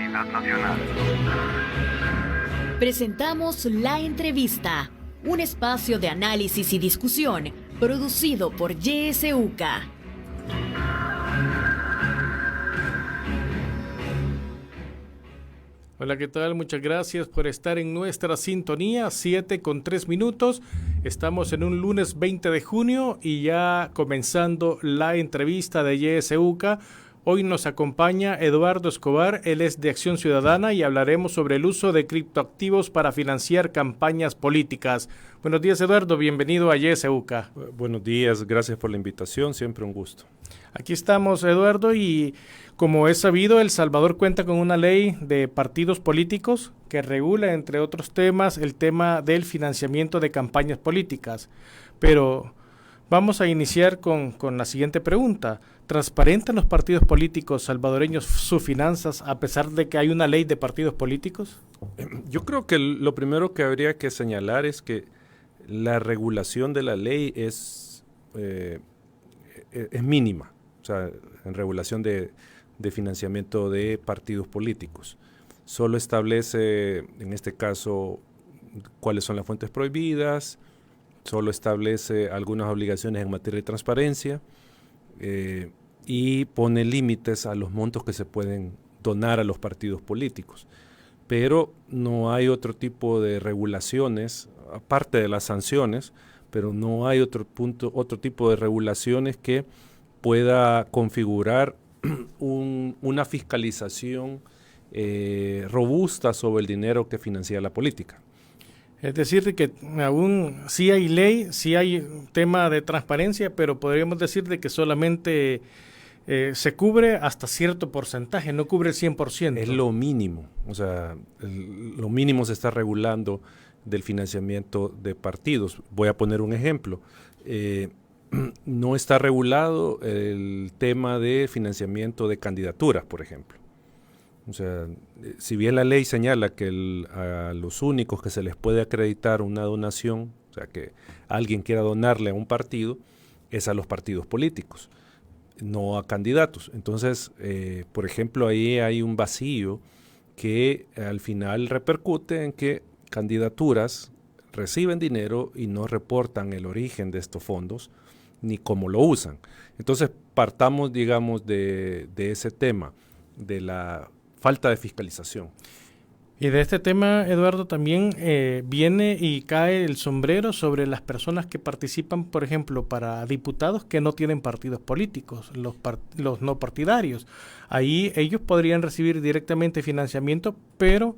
Seguridad Nacional. Presentamos La Entrevista, un espacio de análisis y discusión producido por YSUCA. Hola, ¿qué tal? Muchas gracias por estar en nuestra sintonía, 7:03. Estamos en un lunes 20 de junio y ya comenzando la entrevista de YSUCA. Hoy nos acompaña Eduardo Escobar, él es de Acción Ciudadana y hablaremos sobre el uso de criptoactivos para financiar campañas políticas. Buenos días, Eduardo, bienvenido a YSUCA. Buenos días, gracias por la invitación, siempre un gusto. Aquí estamos, Eduardo, y como es sabido, El Salvador cuenta con una ley de partidos políticos que regula, entre otros temas, el tema del financiamiento de campañas políticas. Pero vamos a iniciar con la siguiente pregunta. ¿Transparentan los partidos políticos salvadoreños sus finanzas a pesar de que hay una ley de partidos políticos? Yo creo que lo primero que habría que señalar es que la regulación de la ley es mínima, o sea, en regulación de financiamiento de partidos políticos. Solo establece, en este caso, cuáles son las fuentes prohibidas, solo establece algunas obligaciones en materia de transparencia y pone límites a los montos que se pueden donar a los partidos políticos. Pero no hay otro tipo de regulaciones, aparte de las sanciones, pero no hay otro tipo de regulaciones que pueda configurar una fiscalización robusta sobre el dinero que financia la política. Es decir, que aún sí hay ley, sí hay tema de transparencia, pero podríamos decir de que solamente se cubre hasta cierto porcentaje, no cubre el 100%. Es lo mínimo, o sea, lo mínimo se está regulando del financiamiento de partidos. Voy a poner un ejemplo. No está regulado el tema de financiamiento de candidaturas, por ejemplo. O sea, si bien la ley señala que a los únicos que se les puede acreditar una donación, o sea, que alguien quiera donarle a un partido, es a los partidos políticos, no a candidatos. Entonces, por ejemplo, ahí hay un vacío que al final repercute en que candidaturas reciben dinero y no reportan el origen de estos fondos ni cómo lo usan. Entonces, partamos, digamos, de ese tema, de la falta de fiscalización. Y de este tema, Eduardo, también viene y cae el sombrero sobre las personas que participan, por ejemplo, para diputados que no tienen partidos políticos, los no partidarios. Ahí ellos podrían recibir directamente financiamiento, pero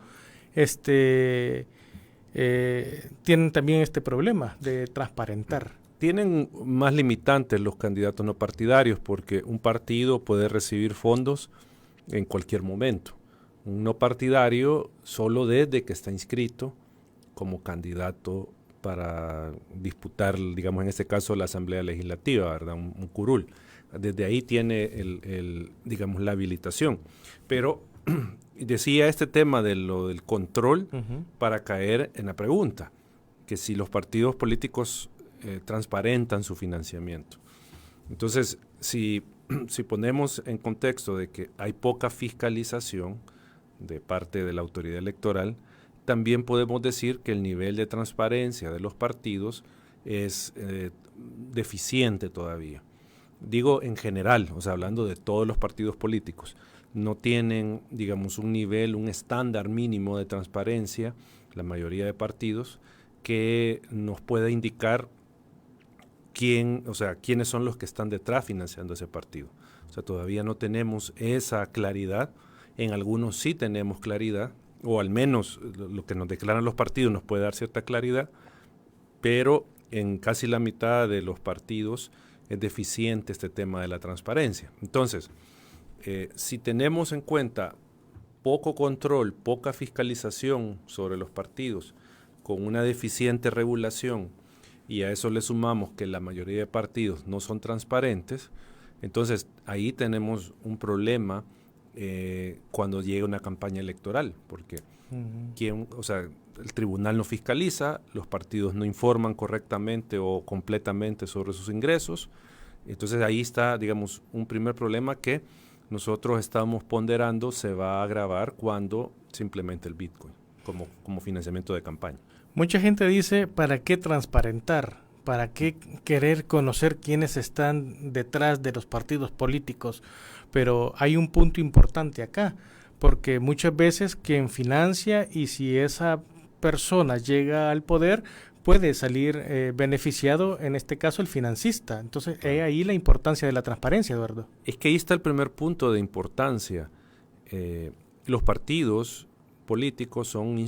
tienen también este problema de transparentar. Tienen más limitantes los candidatos no partidarios porque un partido puede recibir fondos en cualquier momento. Un no partidario solo desde que está inscrito como candidato para disputar, digamos en este caso, la Asamblea Legislativa, ¿verdad? Un curul. Desde ahí tiene digamos, la habilitación. Pero decía este tema de lo del control para caer en la pregunta, que si los partidos políticos transparentan su financiamiento. Entonces, si ponemos en contexto de que hay poca fiscalización de parte de la autoridad electoral, también podemos decir que el nivel de transparencia de los partidos es deficiente todavía. Digo en general, o sea, hablando de todos los partidos políticos, no tienen, digamos, un nivel, un estándar mínimo de transparencia, la mayoría de partidos, que nos pueda indicar quiénes son los que están detrás financiando ese partido. O sea, todavía no tenemos esa claridad. En algunos sí tenemos claridad, o al menos lo que nos declaran los partidos nos puede dar cierta claridad, pero en casi la mitad de los partidos es deficiente este tema de la transparencia. Entonces, si tenemos en cuenta poco control, poca fiscalización sobre los partidos, con una deficiente regulación, y a eso le sumamos que la mayoría de partidos no son transparentes, entonces ahí tenemos un problema cuando llega una campaña electoral, porque el tribunal no fiscaliza, los partidos no informan correctamente o completamente sobre sus ingresos, entonces ahí está, digamos, un primer problema que nosotros estamos ponderando se va a agravar cuando se implemente el Bitcoin como financiamiento de campaña. Mucha gente dice, ¿para qué transparentar? ¿Para qué querer conocer quiénes están detrás de los partidos políticos? Pero hay un punto importante acá, porque muchas veces quien financia y si esa persona llega al poder puede salir beneficiado, en este caso el financista. Entonces, es ahí la importancia de la transparencia, Eduardo. Es que ahí está el primer punto de importancia. Los partidos políticos son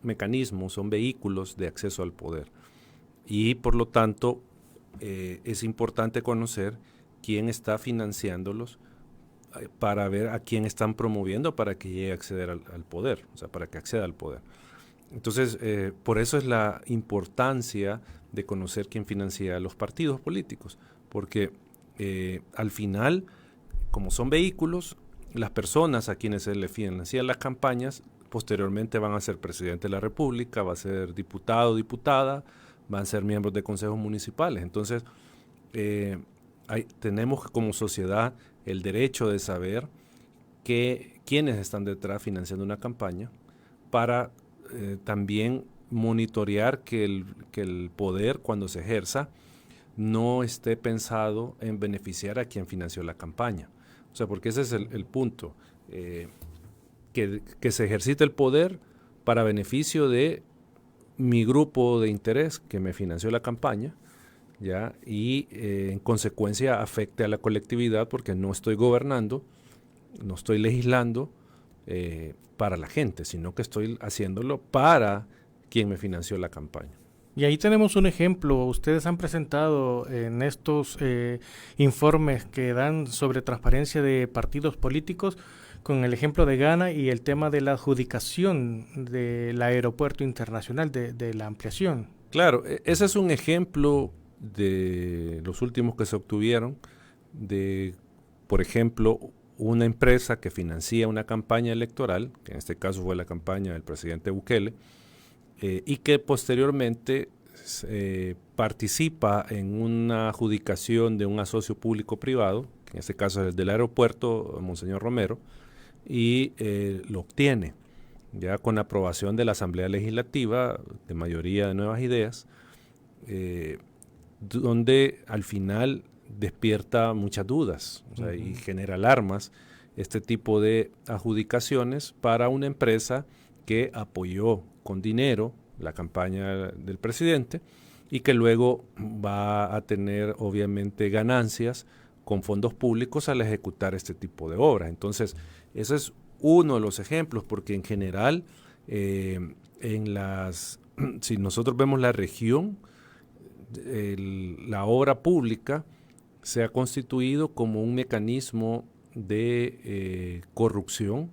mecanismos, son vehículos de acceso al poder. Y por lo tanto, es importante conocer quién está financiándolos para ver a quién están promoviendo para que llegue a acceder al poder, o sea, para que acceda al poder. Entonces, por eso es la importancia de conocer quién financia a los partidos políticos, porque al final, como son vehículos, las personas a quienes se le financian las campañas, posteriormente van a ser presidente de la República, va a ser diputado, diputada, van a ser miembros de consejos municipales. Entonces, tenemos como sociedad el derecho de saber quiénes están detrás financiando una campaña para también monitorear que el poder, cuando se ejerza, no esté pensado en beneficiar a quien financió la campaña. O sea, porque ese es el punto, que se ejercite el poder para beneficio de mi grupo de interés que me financió la campaña, ¿ya? Y en consecuencia afecte a la colectividad porque no estoy gobernando, no estoy legislando para la gente, sino que estoy haciéndolo para quien me financió la campaña. Y ahí tenemos un ejemplo. Ustedes han presentado en estos informes que dan sobre transparencia de partidos políticos con el ejemplo de Ghana y el tema de la adjudicación del aeropuerto internacional, de la ampliación. Claro, ese es un ejemplo de los últimos que se obtuvieron de, por ejemplo, una empresa que financia una campaña electoral, que en este caso fue la campaña del presidente Bukele, y que posteriormente participa en una adjudicación de un asocio público-privado, que en este caso es el del aeropuerto, Monseñor Romero, y lo obtiene ya con aprobación de la Asamblea Legislativa, de mayoría de Nuevas Ideas, donde al final despierta muchas dudas, o sea, y genera alarmas este tipo de adjudicaciones para una empresa que apoyó con dinero la campaña del presidente y que luego va a tener obviamente ganancias con fondos públicos al ejecutar este tipo de obras. Entonces, ese es uno de los ejemplos, porque en general, si nosotros vemos la región, la obra pública se ha constituido como un mecanismo de corrupción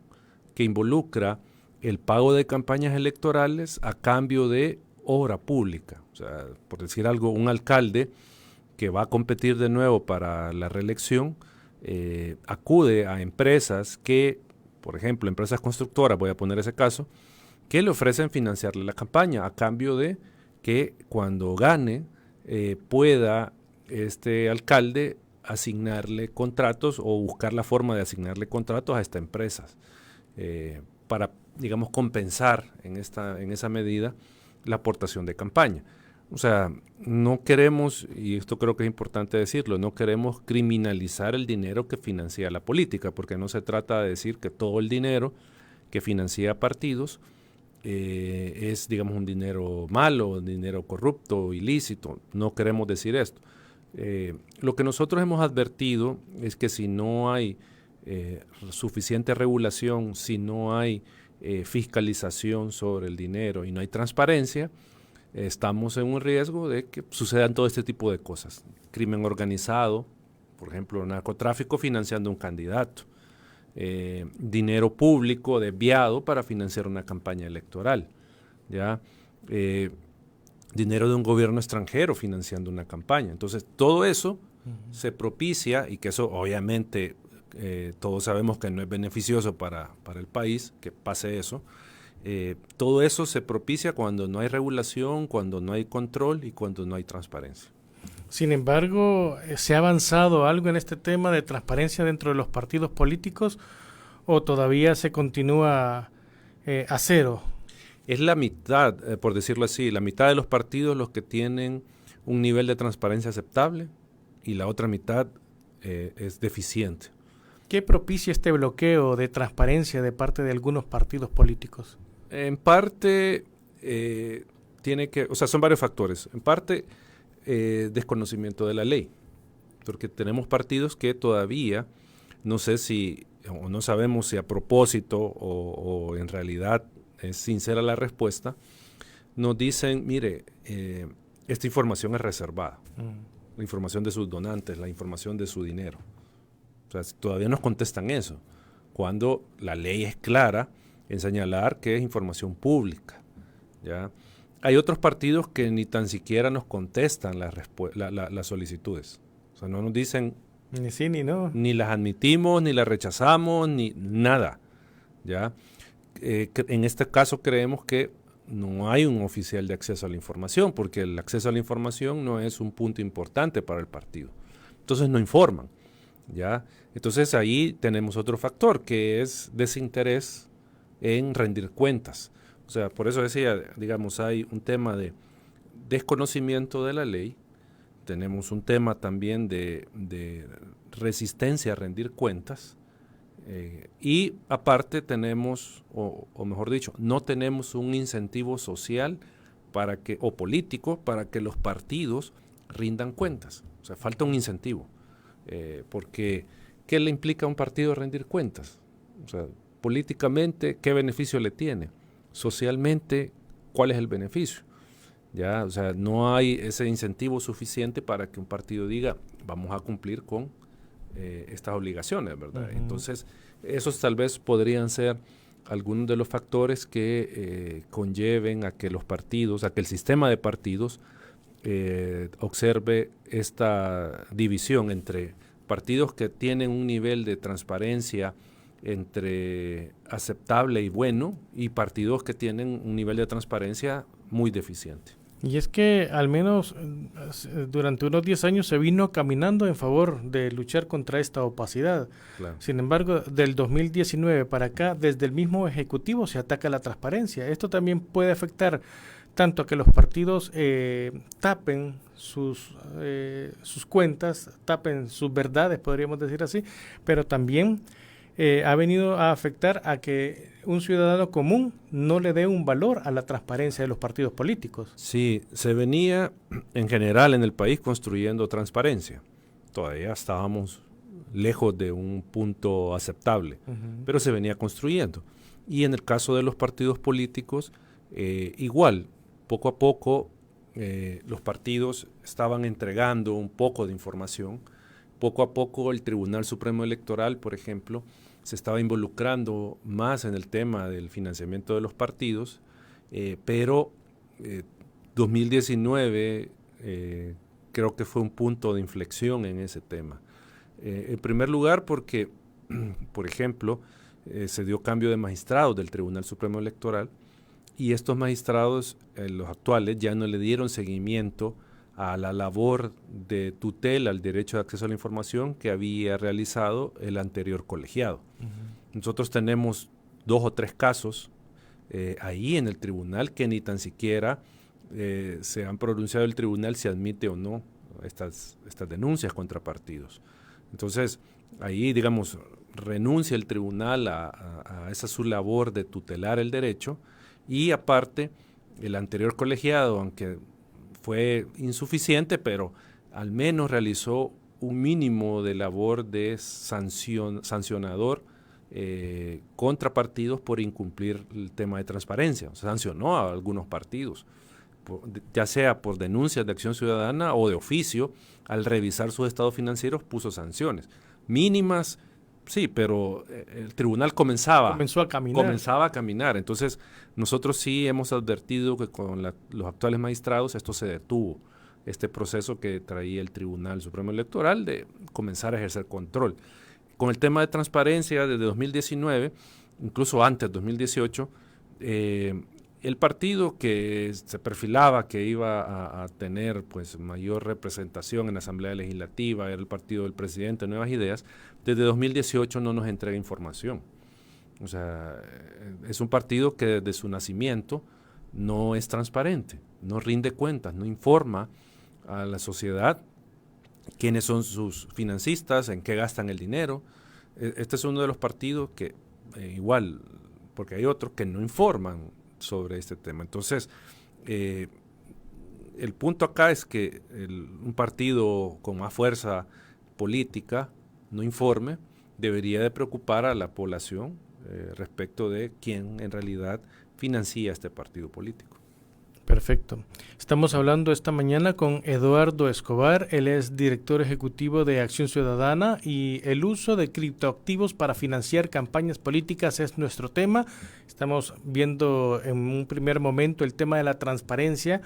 que involucra el pago de campañas electorales a cambio de obra pública. O sea, por decir algo, un alcalde que va a competir de nuevo para la reelección acude a empresas que, por ejemplo, empresas constructoras, voy a poner ese caso, que le ofrecen financiarle la campaña a cambio de que cuando gane pueda este alcalde asignarle contratos o buscar la forma de asignarle contratos a estas empresas para, digamos, compensar en esa medida la aportación de campaña. O sea, no queremos, y esto creo que es importante decirlo, no queremos criminalizar el dinero que financia la política, porque no se trata de decir que todo el dinero que financia partidos es, digamos, un dinero malo, un dinero corrupto, ilícito. No queremos decir esto. Lo que nosotros hemos advertido es que si no hay suficiente regulación, si no hay fiscalización sobre el dinero y no hay transparencia, estamos en un riesgo de que sucedan todo este tipo de cosas. Crimen organizado, por ejemplo, narcotráfico financiando un candidato, dinero público desviado para financiar una campaña electoral, ¿ya? Dinero de un gobierno extranjero financiando una campaña. Entonces, todo eso se propicia, y que eso obviamente todos sabemos que no es beneficioso para el país, que pase eso. Todo eso se propicia cuando no hay regulación, cuando no hay control y cuando no hay transparencia. Sin embargo, ¿se ha avanzado algo en este tema de transparencia dentro de los partidos políticos o todavía se continúa a cero? Es la mitad, por decirlo así, la mitad de los partidos los que tienen un nivel de transparencia aceptable y la otra mitad es deficiente. ¿Qué propicia este bloqueo de transparencia de parte de algunos partidos políticos? En parte son varios factores. En parte desconocimiento de la ley, porque tenemos partidos que todavía no sé si, o no sabemos si a propósito o en realidad es sincera la respuesta, nos dicen, mire, esta información es reservada, la información de sus donantes, la información de su dinero. O sea, todavía nos contestan eso, cuando la ley es clara en señalar que es información pública, ¿ya? Hay otros partidos que ni tan siquiera nos contestan las solicitudes. O sea, no nos dicen ni sí ni no. Ni las admitimos, ni las rechazamos, ni nada, ¿ya? En este caso creemos que no hay un oficial de acceso a la información, porque el acceso a la información no es un punto importante para el partido. Entonces no informan, ¿ya? Entonces ahí tenemos otro factor, que es desinterés en rendir cuentas. O sea, por eso decía, digamos, hay un tema de desconocimiento de la ley, tenemos un tema también de resistencia a rendir cuentas y aparte tenemos, o mejor dicho, no tenemos un incentivo social o político para que los partidos rindan cuentas. O sea, falta un incentivo. Porque, ¿qué le implica a un partido rendir cuentas? O sea, políticamente, ¿qué beneficio le tiene? Socialmente, ¿cuál es el beneficio? ¿Ya? O sea, no hay ese incentivo suficiente para que un partido diga, vamos a cumplir con estas obligaciones, ¿verdad? Uh-huh. Entonces, esos tal vez podrían ser algunos de los factores que conlleven a que los partidos, a que el sistema de partidos observe esta división entre partidos que tienen un nivel de transparencia entre aceptable y bueno y partidos que tienen un nivel de transparencia muy deficiente. Y es que al menos durante unos 10 años se vino caminando en favor de luchar contra esta opacidad. Claro. Sin embargo, del 2019 para acá, desde el mismo Ejecutivo se ataca la transparencia. Esto también puede afectar tanto a que los partidos tapen sus cuentas, tapen sus verdades, podríamos decir así, pero también ha venido a afectar a que un ciudadano común no le dé un valor a la transparencia de los partidos políticos. Sí, se venía en general en el país construyendo transparencia. Todavía estábamos lejos de un punto aceptable, pero se venía construyendo. Y en el caso de los partidos políticos, igual, poco a poco los partidos estaban entregando un poco de información. Poco a poco el Tribunal Supremo Electoral, por ejemplo, se estaba involucrando más en el tema del financiamiento de los partidos, pero 2019 creo que fue un punto de inflexión en ese tema. En primer lugar porque, por ejemplo, se dio cambio de magistrados del Tribunal Supremo Electoral y estos magistrados, los actuales, ya no le dieron seguimiento a la labor de tutela al derecho de acceso a la información que había realizado el anterior colegiado. Uh-huh. Nosotros tenemos 2 o 3 casos ahí en el tribunal que ni tan siquiera se han pronunciado el tribunal si admite o no estas denuncias contra partidos. Entonces, ahí, digamos, renuncia el tribunal a esa su labor de tutelar el derecho y aparte el anterior colegiado, aunque fue insuficiente, pero al menos realizó un mínimo de labor de sancionador contra partidos por incumplir el tema de transparencia. Sancionó a algunos partidos, ya sea por denuncias de acción ciudadana o de oficio, al revisar sus estados financieros puso sanciones. Mínimas, sí, pero el tribunal comenzaba a caminar. Entonces, nosotros sí hemos advertido que con los actuales magistrados esto se detuvo, este proceso que traía el Tribunal Supremo Electoral de comenzar a ejercer control. Con el tema de transparencia desde 2019, incluso antes, 2018, el partido que se perfilaba que iba a tener pues mayor representación en la Asamblea Legislativa era el partido del presidente Nuevas Ideas. Desde 2018 no nos entrega información. O sea, es un partido que desde su nacimiento no es transparente, no rinde cuentas, no informa a la sociedad quiénes son sus financistas, en qué gastan el dinero. Este es uno de los partidos que igual, porque hay otros que no informan sobre este tema. Entonces, el punto acá es que un partido con más fuerza política no informe, debería de preocupar a la población respecto de quién en realidad financia este partido político. Perfecto. Estamos hablando esta mañana con Eduardo Escobar. Él es director ejecutivo de Acción Ciudadana y el uso de criptoactivos para financiar campañas políticas es nuestro tema. Estamos viendo en un primer momento el tema de la transparencia,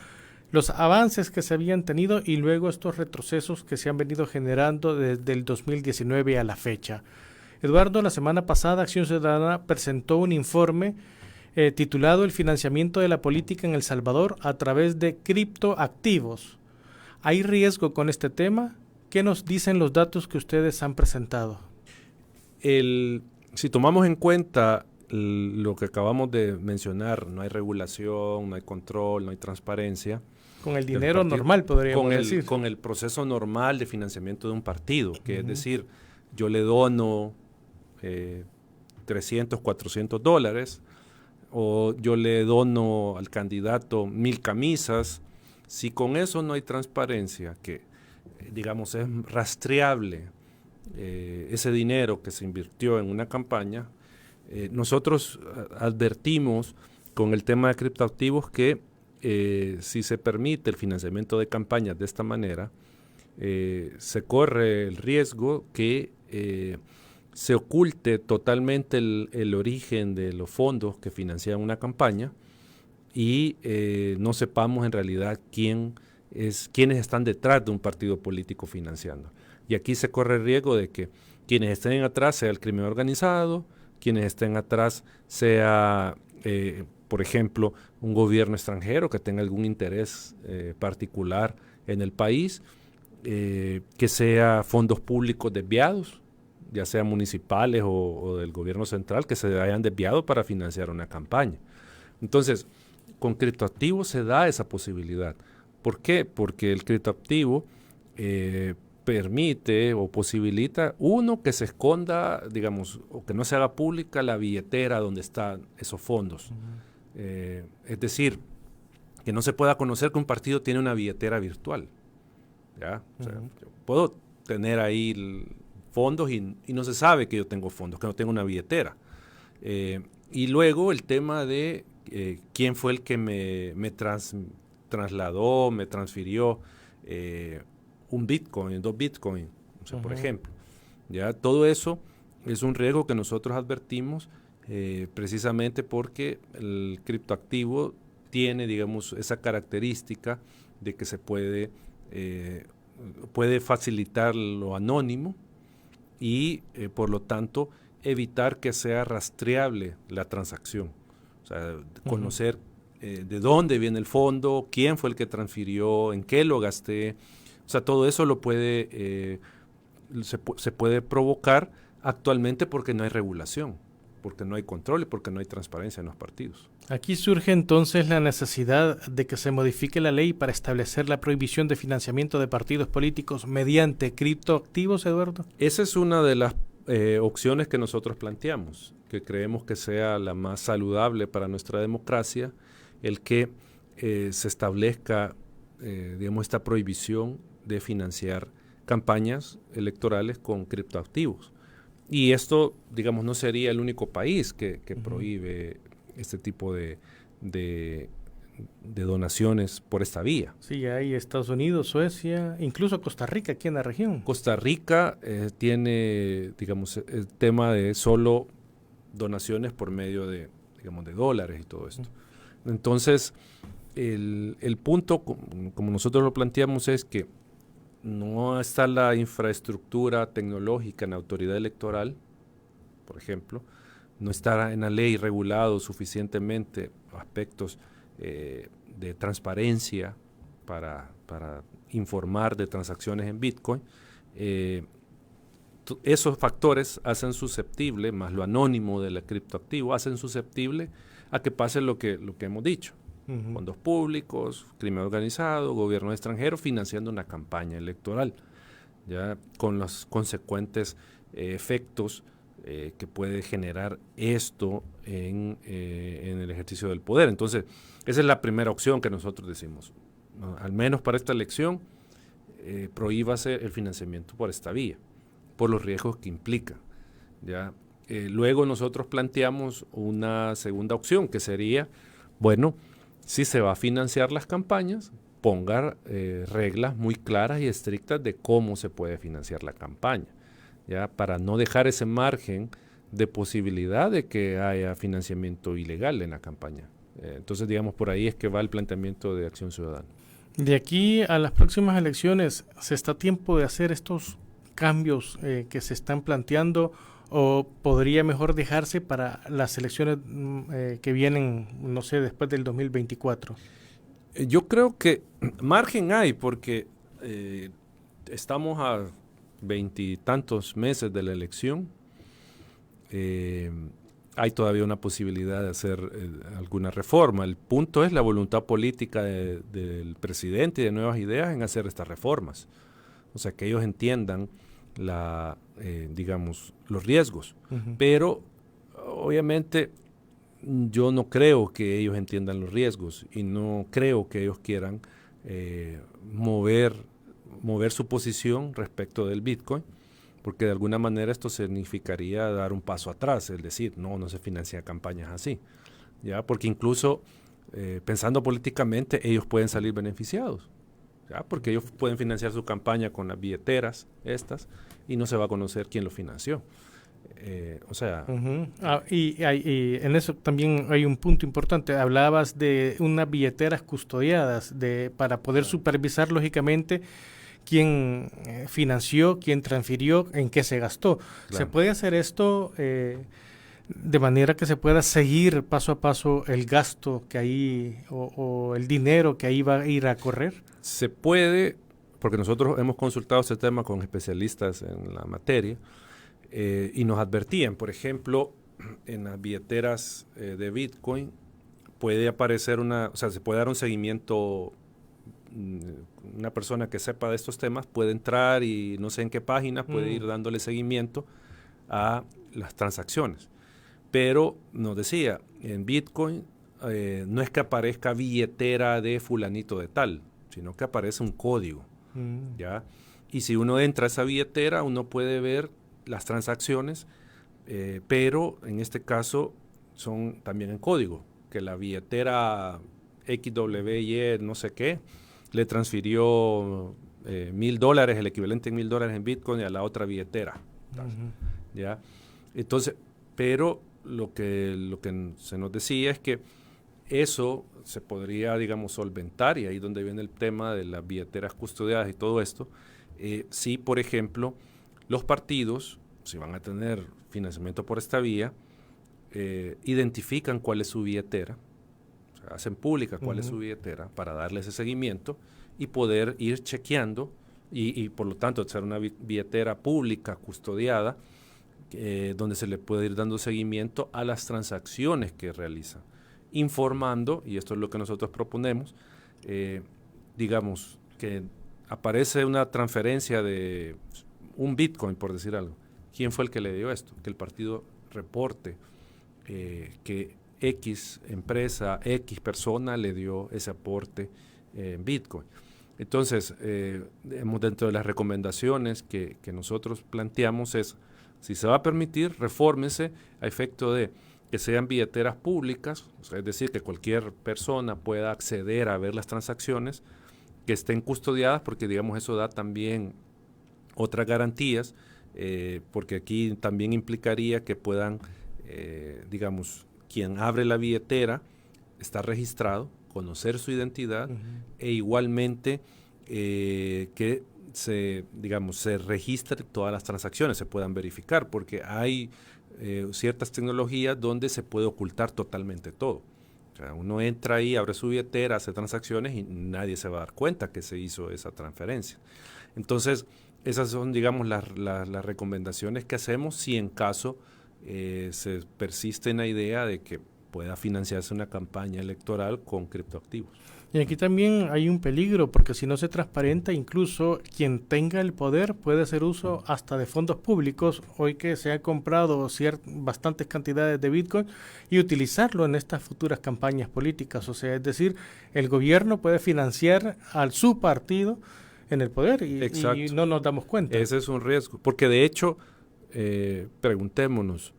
los avances que se habían tenido y luego estos retrocesos que se han venido generando desde el 2019 a la fecha. Eduardo, la semana pasada Acción Ciudadana presentó un informe titulado El financiamiento de la política en El Salvador a través de criptoactivos. ¿Hay riesgo con este tema? ¿Qué nos dicen los datos que ustedes han presentado? Si tomamos en cuenta lo que acabamos de mencionar, no hay regulación, no hay control, no hay transparencia. Con el dinero normal, podríamos decir. Con el proceso normal de financiamiento de un partido, que es decir, yo le dono 300, 400 dólares, o yo le dono al candidato 1000 camisas. Si con eso no hay transparencia, que digamos es rastreable ese dinero que se invirtió en una campaña, nosotros advertimos con el tema de criptoactivos que si se permite el financiamiento de campañas de esta manera, se corre el riesgo que se oculte totalmente el origen de los fondos que financian una campaña y no sepamos en realidad quiénes están detrás de un partido político financiando. Y aquí se corre el riesgo de que quienes estén atrás sea el crimen organizado, quienes estén atrás sea, por ejemplo, un gobierno extranjero que tenga algún interés particular en el país, que sea fondos públicos desviados, ya sean municipales o del gobierno central, que se hayan desviado para financiar una campaña. Entonces, con criptoactivos se da esa posibilidad. ¿Por qué? Porque el criptoactivo permite o posibilita, uno, que se esconda, digamos, o que no se haga pública la billetera donde están esos fondos. Es decir, que no se pueda conocer que un partido tiene una billetera virtual. ¿Ya? O sea, yo puedo tener ahí fondos y no se sabe que yo tengo fondos, que no tengo una billetera. Y luego el tema de quién fue el que me trasladó, me transfirió un Bitcoin, 2 Bitcoin, o sea, por ejemplo. ¿Ya? Todo eso es un riesgo que nosotros advertimos precisamente porque el criptoactivo tiene, digamos, esa característica de que se puede facilitar lo anónimo y por lo tanto evitar que sea rastreable la transacción. O sea, conocer de dónde viene el fondo, quién fue el que transfirió, en qué lo gasté. O sea, todo eso lo puede se puede provocar actualmente porque no hay regulación, porque no hay control y porque no hay transparencia en los partidos. Aquí surge entonces la necesidad de que se modifique la ley para establecer la prohibición de financiamiento de partidos políticos mediante criptoactivos, Eduardo. Esa es una de las opciones que nosotros planteamos, que creemos que sea la más saludable para nuestra democracia, el que se establezca, digamos, esta prohibición de financiar campañas electorales con criptoactivos. Y esto, digamos, no sería el único país que prohíbe este tipo de donaciones por esta vía. Sí, hay Estados Unidos, Suecia, incluso Costa Rica aquí en la región. Costa Rica tiene, digamos, el tema de solo donaciones por medio de, digamos, de dólares y todo esto. Entonces, el punto, como nosotros lo planteamos, es que no está la infraestructura tecnológica en la autoridad electoral, por ejemplo, no está en la ley regulado suficientemente aspectos de transparencia para informar de transacciones en Bitcoin. Esos factores hacen susceptible, más lo anónimo del criptoactivo, hacen susceptible a que pase lo que hemos dicho. Fondos públicos, crimen organizado, gobierno extranjero financiando una campaña electoral, ya con los consecuentes efectos que puede generar esto en el ejercicio del poder. Entonces, esa es la primera opción que nosotros decimos. ¿No? Al menos para esta elección, prohíbase el financiamiento por esta vía, por los riesgos que implica. ¿Ya? Luego nosotros planteamos una segunda opción, que sería, bueno, si se va a financiar las campañas, ponga reglas muy claras y estrictas de cómo se puede financiar la campaña, ¿ya? Para no dejar ese margen de posibilidad de que haya financiamiento ilegal en la campaña. Entonces, digamos, por ahí es que va el planteamiento de Acción Ciudadana. De aquí a las próximas elecciones, ¿se está a tiempo de hacer estos cambios que se están planteando, o podría mejor dejarse para las elecciones que vienen, no sé, después del 2024? Yo creo que margen hay, porque estamos a 20 y tantos meses de la elección. Hay todavía una posibilidad de hacer alguna reforma. El punto es la voluntad política del presidente y de Nuevas Ideas en hacer estas reformas. O sea, que ellos entiendan digamos, los riesgos. Pero, obviamente, yo no creo que ellos entiendan los riesgos y no creo que ellos quieran mover su posición respecto del Bitcoin, porque de alguna manera esto significaría dar un paso atrás, es decir, no se financian campañas así, ¿ya? Porque incluso pensando políticamente, ellos pueden salir beneficiados, ¿ya? Porque ellos pueden financiar su campaña con las billeteras estas y no se va a conocer quién lo financió. Y en eso también hay un punto importante. Hablabas de unas billeteras custodiadas para poder supervisar lógicamente quién financió, quién transfirió, en qué se gastó. Claro. ¿Se puede hacer esto de manera que se pueda seguir paso a paso el gasto que ahí o el dinero que ahí va a ir a correr? Se puede, porque nosotros hemos consultado este tema con especialistas en la materia y nos advertían, por ejemplo, en las billeteras de Bitcoin puede aparecer se puede dar un seguimiento. Una persona que sepa de estos temas puede entrar y no sé en qué página puede ir dándole seguimiento a las transacciones. Pero nos decía, en Bitcoin no es que aparezca billetera de fulanito de tal, sino que aparece un código, ¿ya? Y si uno entra a esa billetera, uno puede ver las transacciones, pero en este caso son también en código, que la billetera XWY no sé qué, le transfirió $1,000, el equivalente en $1,000 en Bitcoin, a la otra billetera. ¿Ya? Entonces, pero lo que se nos decía es que eso se podría, digamos, solventar, y ahí es donde viene el tema de las billeteras custodiadas y todo esto. Si, por ejemplo, los partidos, si van a tener financiamiento por esta vía, identifican cuál es su billetera, hacen pública cuál es su billetera para darle ese seguimiento y poder ir chequeando y por lo tanto ser una billetera pública custodiada donde se le puede ir dando seguimiento a las transacciones que realizan, informando, y esto es lo que nosotros proponemos, digamos que aparece una transferencia de un Bitcoin, por decir algo. ¿Quién fue el que le dio esto? Que el partido reporte que X empresa, X persona le dio ese aporte en Bitcoin. Entonces, dentro de las recomendaciones que nosotros planteamos es, si se va a permitir, refórmese a efecto de que sean billeteras públicas, o sea, es decir, que cualquier persona pueda acceder a ver las transacciones, que estén custodiadas, porque digamos eso da también otras garantías, porque aquí también implicaría que puedan, digamos, quien abre la billetera está registrado, conocer su identidad e igualmente que se registren todas las transacciones, se puedan verificar, porque hay ciertas tecnologías donde se puede ocultar totalmente todo. O sea, uno entra ahí, abre su billetera, hace transacciones y nadie se va a dar cuenta que se hizo esa transferencia. Entonces, esas son, digamos, las recomendaciones que hacemos si en caso se persiste en la idea de que pueda financiarse una campaña electoral con criptoactivos. Y aquí también hay un peligro, porque si no se transparenta, incluso quien tenga el poder puede hacer uso hasta de fondos públicos, hoy que se ha comprado bastantes cantidades de Bitcoin, y utilizarlo en estas futuras campañas políticas. O sea, es decir, el gobierno puede financiar a su partido en el poder y no nos damos cuenta. Ese es un riesgo, porque de hecho, preguntémonos,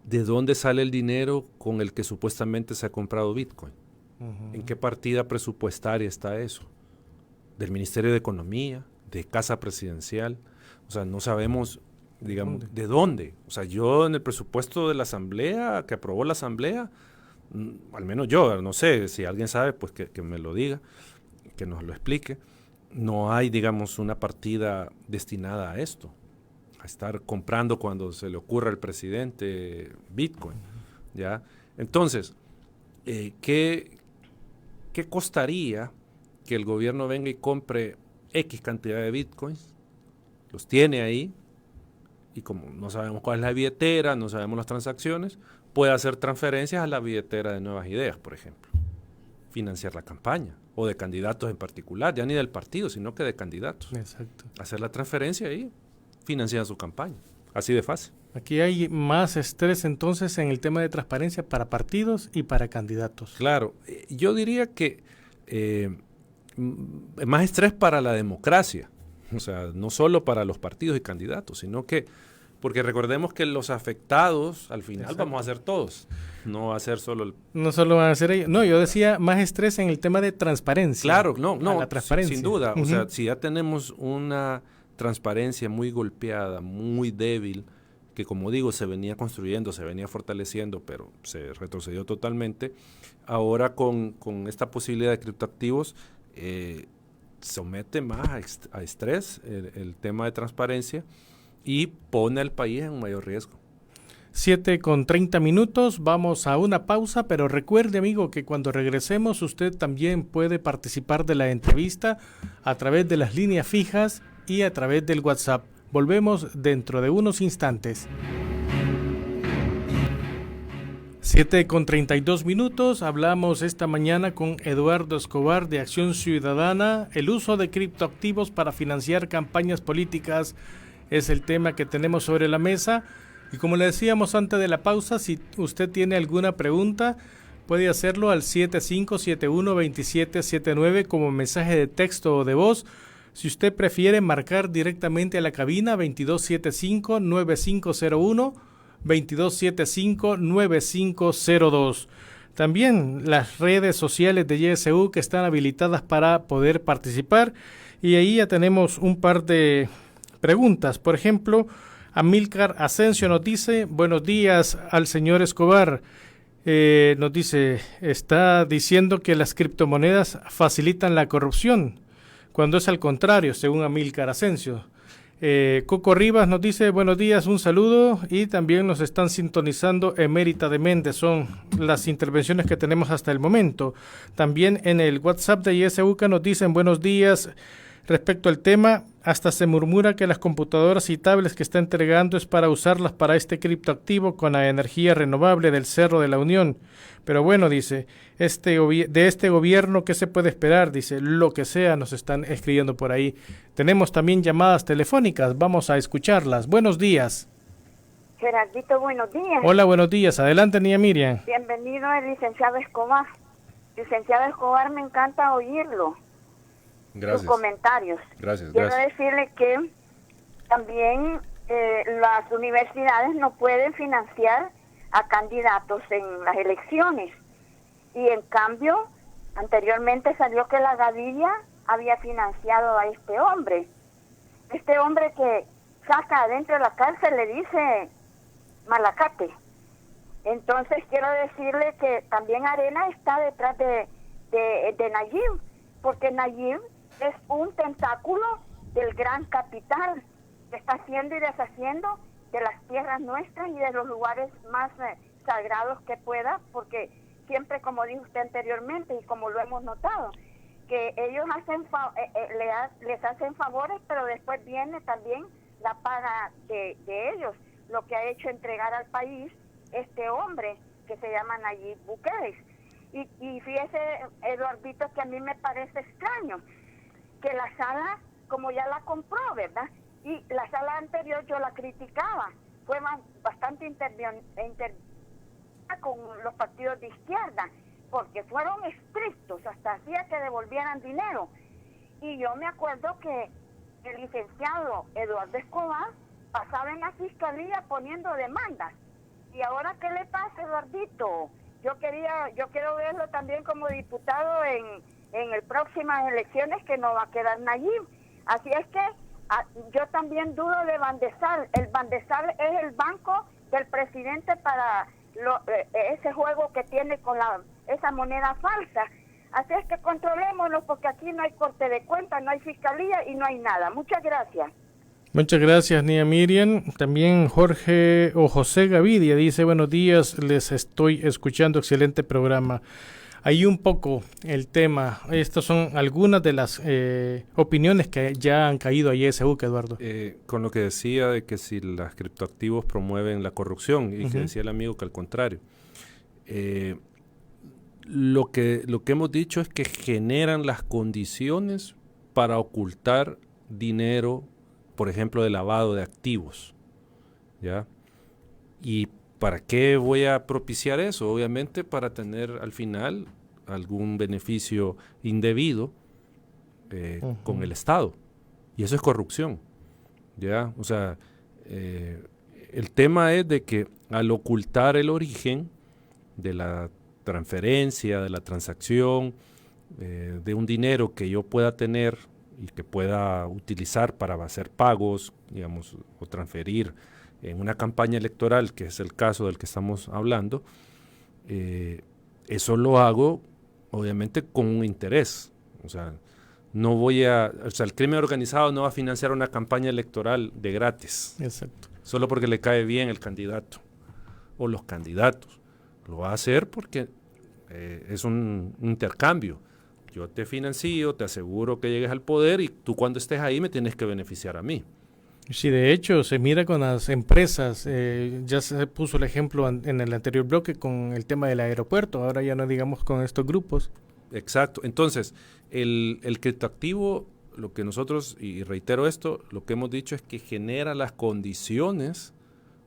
¿de dónde sale el dinero con el que supuestamente se ha comprado Bitcoin? ¿En qué partida presupuestaria está eso? ¿Del Ministerio de Economía? ¿De Casa Presidencial? O sea, no sabemos, digamos, ¿de dónde? O sea, yo en el presupuesto de la Asamblea, que aprobó la Asamblea, al menos yo, no sé, si alguien sabe, pues que me lo diga, que nos lo explique. No hay, digamos, una partida destinada a esto, a estar comprando cuando se le ocurra al presidente Bitcoin, ¿ya? Entonces, ¿qué costaría que el gobierno venga y compre X cantidad de Bitcoins? Los tiene ahí, y como no sabemos cuál es la billetera, no sabemos las transacciones, puede hacer transferencias a la billetera de Nuevas Ideas, por ejemplo. Financiar la campaña, o de candidatos en particular, ya ni del partido, sino que de candidatos. Exacto. Hacer la transferencia ahí, financiar su campaña. Así de fácil. Aquí hay más estrés entonces en el tema de transparencia para partidos y para candidatos. Claro, yo diría que más estrés para la democracia, o sea, no solo para los partidos y candidatos, sino que, porque recordemos que los afectados al final vamos a ser todos, no va a ser solo No solo van a ser ellos, no, yo decía más estrés en el tema de transparencia. Claro, no, la transparencia. Sin duda, o sea, si ya tenemos una transparencia muy golpeada, muy débil, que como digo, se venía construyendo, se venía fortaleciendo, pero se retrocedió totalmente. Ahora con esta posibilidad de criptoactivos, somete más a estrés el tema de transparencia y pone al país en un mayor riesgo. 7:30, vamos a una pausa, pero recuerde, amigo, que cuando regresemos usted también puede participar de la entrevista a través de las líneas fijas y a través del WhatsApp. Volvemos dentro de unos instantes. 7:32, hablamos esta mañana con Eduardo Escobar de Acción Ciudadana. El uso de criptoactivos para financiar campañas políticas es el tema que tenemos sobre la mesa. Y como le decíamos antes de la pausa, si usted tiene alguna pregunta, puede hacerlo al 7571-2779 como mensaje de texto o de voz. Si usted prefiere marcar directamente a la cabina, 2275-9501, 2275-9502. También las redes sociales de YSU que están habilitadas para poder participar. Y ahí ya tenemos un par de preguntas. Por ejemplo, Amílcar Asensio nos dice: buenos días al señor Escobar. Nos dice, está diciendo que las criptomonedas facilitan la corrupción, cuando es al contrario, según Amílcar Asensio. Coco Rivas nos dice: buenos días, un saludo, y también nos están sintonizando Emérita de Méndez. Son las intervenciones que tenemos hasta el momento. También en el WhatsApp de ISUCA nos dicen: buenos días. Respecto al tema, hasta se murmura que las computadoras y tablets que está entregando es para usarlas para este criptoactivo con la energía renovable del Cerro de la Unión. Pero bueno, dice, de este gobierno, ¿qué se puede esperar? Dice, lo que sea, nos están escribiendo por ahí. Tenemos también llamadas telefónicas, vamos a escucharlas. Buenos días. Gerardito, buenos días. Hola, buenos días. Adelante, niña Miriam. Bienvenido el licenciado Escobar. Licenciado Escobar, me encanta oírlo. Gracias. Sus comentarios. Gracias. Quiero decirle que también las universidades no pueden financiar a candidatos en las elecciones. Y en cambio, anteriormente salió que la Gavilla había financiado a este hombre. Este hombre que saca adentro de la cárcel le dice Malacate. Entonces quiero decirle que también Arena está detrás de Nayib, porque Nayib es un tentáculo del gran capital que está haciendo y deshaciendo de las tierras nuestras y de los lugares más sagrados que pueda, porque siempre, como dijo usted anteriormente y como lo hemos notado, que ellos les hacen favores, pero después viene también la paga de ellos, lo que ha hecho entregar al país este hombre que se llama Nayib Bukele. Y fíjese, Eduardito, que a mí me parece extraño que la sala, como ya la compró, ¿verdad? Y la sala anterior yo la criticaba, fue bastante con los partidos de izquierda, porque fueron estrictos, hasta hacía que devolvieran dinero. Y yo me acuerdo que el licenciado Eduardo Escobar pasaba en la fiscalía poniendo demandas. ¿Y ahora qué le pasa, Eduardito? Yo quiero verlo también como diputado en las próximas elecciones, que no va a quedar Nayib. Así es que yo también dudo de Bandesal. El Bandesal es el banco del presidente para ese juego que tiene con esa moneda falsa. Así es que controlémonos, porque aquí no hay corte de cuentas, no hay fiscalía y no hay nada. Muchas gracias. Muchas gracias, Nia Miriam. También Jorge o José Gavidia dice: buenos días, les estoy escuchando, excelente programa. Ahí un poco el tema. Estas son algunas de las opiniones que ya han caído a YSUCA, Eduardo. Con lo que decía de que si los criptoactivos promueven la corrupción, y que decía el amigo que al contrario. Lo que hemos dicho es que generan las condiciones para ocultar dinero, por ejemplo, de lavado de activos, ¿ya? ¿Y para qué voy a propiciar eso? Obviamente para tener al final algún beneficio indebido con el Estado. Y eso es corrupción, ¿ya? O sea, el tema es de que al ocultar el origen de la transferencia, de la transacción, de un dinero que yo pueda tener y que pueda utilizar para hacer pagos, digamos, o transferir en una campaña electoral, que es el caso del que estamos hablando, eso lo hago obviamente con un interés. O sea, el crimen organizado no va a financiar una campaña electoral de gratis. Exacto. Solo porque le cae bien el candidato o los candidatos. Lo va a hacer porque es un intercambio. Yo te financio, te aseguro que llegues al poder y tú cuando estés ahí me tienes que beneficiar a mí. Sí, de hecho, se mira con las empresas. Ya se puso el ejemplo en el anterior bloque con el tema del aeropuerto. Ahora ya no digamos con estos grupos. Exacto. Entonces, el criptoactivo, lo que nosotros, y reitero esto, lo que hemos dicho es que genera las condiciones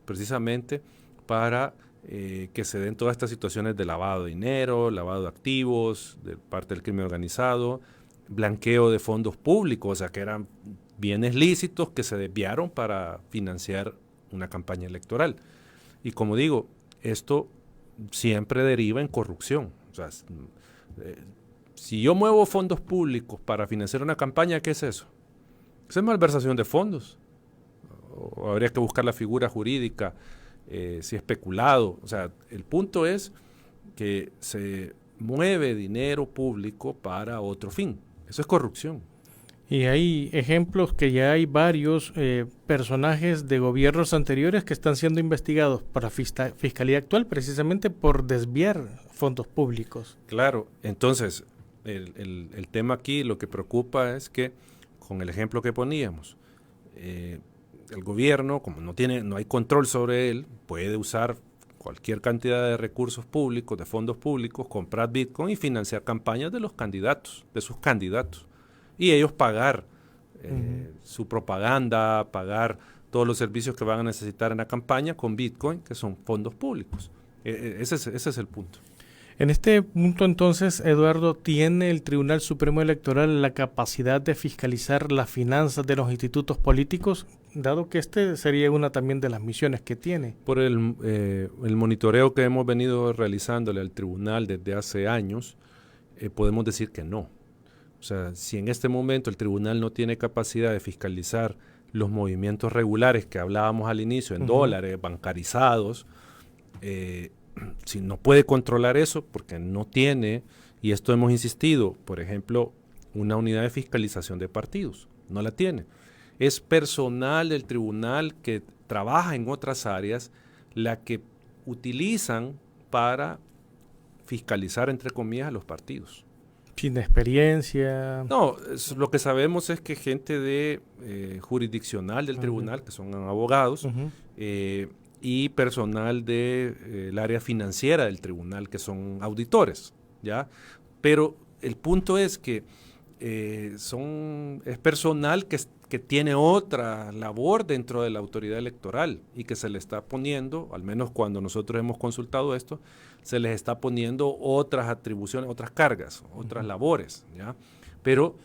precisamente para que se den todas estas situaciones de lavado de dinero, lavado de activos, de parte del crimen organizado, blanqueo de fondos públicos, o sea, que eran bienes lícitos que se desviaron para financiar una campaña electoral. Y como digo, esto siempre deriva en corrupción. O sea, si yo muevo fondos públicos para financiar una campaña, ¿qué es eso? Eso es malversación de fondos. O habría que buscar la figura jurídica, si es peculado. O sea, el punto es que se mueve dinero público para otro fin. Eso es corrupción. Y hay ejemplos que ya hay varios personajes de gobiernos anteriores que están siendo investigados por la Fiscalía actual precisamente por desviar fondos públicos. Claro, entonces el tema aquí lo que preocupa es que con el ejemplo que poníamos, el gobierno, como no hay control sobre él, puede usar cualquier cantidad de recursos públicos, de fondos públicos, comprar Bitcoin y financiar campañas de los candidatos, de sus candidatos. Y ellos pagar su propaganda, pagar todos los servicios que van a necesitar en la campaña con Bitcoin, que son fondos públicos. Ese es el punto. En este punto, entonces, Eduardo, ¿tiene el Tribunal Supremo Electoral la capacidad de fiscalizar las finanzas de los institutos políticos, dado que este sería una también de las misiones que tiene? Por el monitoreo que hemos venido realizándole al tribunal desde hace años, podemos decir que no. O sea, si en este momento el tribunal no tiene capacidad de fiscalizar los movimientos regulares que hablábamos al inicio, en dólares, bancarizados, si no puede controlar eso porque no tiene, y esto hemos insistido, por ejemplo, una unidad de fiscalización de partidos, no la tiene. Es personal del tribunal que trabaja en otras áreas, la que utilizan para fiscalizar, entre comillas, a los partidos. Sin experiencia. No, lo que sabemos es que gente de jurisdiccional del tribunal, que son abogados, y personal del área financiera del tribunal, que son auditores, ¿ya? Pero el punto es que es personal que tiene otra labor dentro de la autoridad electoral y que se le está poniendo, al menos cuando nosotros hemos consultado esto, se les está poniendo otras atribuciones, otras cargas, otras labores, ¿ya? Pero,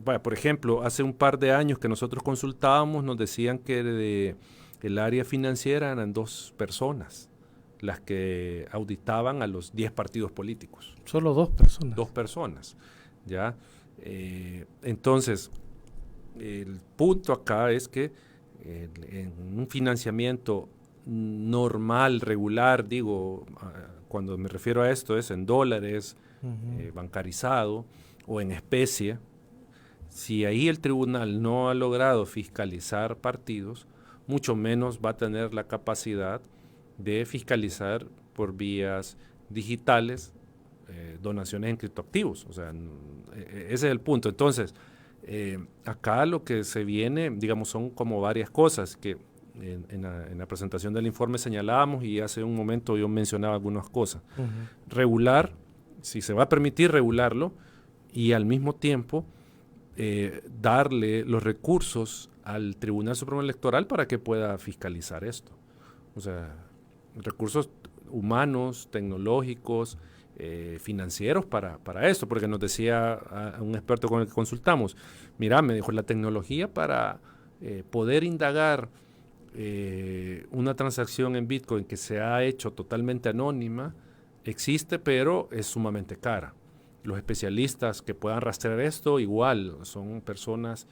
por ejemplo, hace un par de años que nosotros consultábamos, nos decían que el área financiera eran 2 personas las que auditaban a los 10 partidos políticos. Solo 2 personas. 2 personas, ¿ya? Entonces, el punto acá es que en un financiamiento normal, regular, digo, cuando me refiero a esto es en dólares, bancarizado o en especie, si ahí el tribunal no ha logrado fiscalizar partidos, mucho menos va a tener la capacidad de fiscalizar por vías digitales donaciones en criptoactivos. O sea, ese es el punto. Entonces, acá lo que se viene, digamos, son como varias cosas que en la presentación del informe señalábamos y hace un momento yo mencionaba algunas cosas. Regular, si se va a permitir regularlo y al mismo tiempo darle los recursos al Tribunal Supremo Electoral para que pueda fiscalizar esto. O sea, recursos humanos, tecnológicos, financieros para esto, porque nos decía a un experto con el que consultamos, mira, me dijo, la tecnología para poder indagar una transacción en Bitcoin que se ha hecho totalmente anónima existe, pero es sumamente cara. Los especialistas que puedan rastrear esto igual son personas